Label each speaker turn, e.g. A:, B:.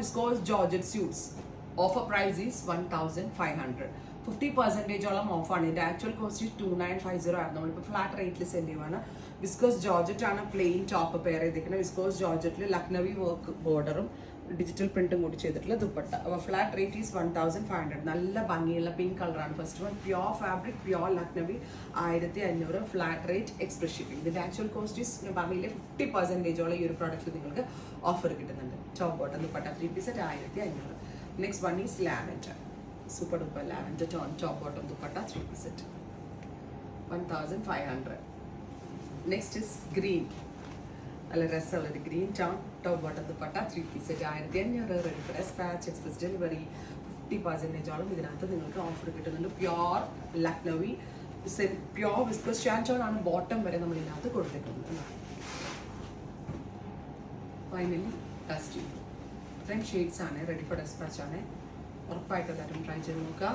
A: Viscous georgette suits. Offer price is 1500. 50% ഓഫാണ്. ഇതിന്റെ actual cost 2950 ആയിരുന്നു. നമ്മളിപ്പോൾ ഫ്ലാറ്റ് റേറ്റിൽ സെൻഡ് ചെയ്യുവാണ്. വിസ്കോസ് ജോർജറ്റ് ആണ് പ്ലെയിൻ ടോപ്പ് പെയർ ചെയ്തിരിക്കുന്നത്. വിസ്കോസ് ജോർജറ്റിൽ ലക്നവി വർക്ക് ബോർഡറും ഡിജിറ്റൽ പ്രിന്റും കൂടി ചെയ്തിട്ടുള്ള ദുപ്പട്ട. അപ്പോൾ ഫ്ലാറ്റ് റേറ്റ് ഈസ് 1500. നല്ല ഭംഗിയുള്ള പിങ്ക് കളറാണ്. First one pure fabric, pure Lucknowi, 1500. Flat rate express shipping. ഇതിന്റെ ആക്ച്വൽ കോസ്റ്റ് ഈസ് പറഞ്ഞില്ലേ 50% ഈ ഒരു പ്രോഡക്റ്റ് നിങ്ങൾക്ക് ഓഫർ കിട്ടുന്നുണ്ട്. Top bottom dupatta 3 piece 1500. Next one is lavender. Super duper lavender tone top bottom dupatta 3 piece 1500. Next is green. നല്ല രസമുള്ളൊരു green tone top bottom dupatta 3 piece 1500. Ready for dispatch, express delivery. 50% ഇതിനകത്ത് നിങ്ങൾക്ക് offer കിട്ടുന്നുണ്ട്. പ്യോർ ലക്നവി, പ്യോർ വിസ്കോസ് ഷാൻചോൺ ആണ് bottom വരെ നമ്മൾ ഇതിനകത്ത് കൊടുത്തിട്ടുണ്ട്. Finally dusty. ഇത്രയും ഷെയ്ഡ്സ് ആണ്. റെഡി ഫോർ ഡെസ്പാച്ച് ആണ്. ഉറപ്പായിട്ട് എല്ലാവരും ട്രൈ ചെയ്ത് നോക്കുക.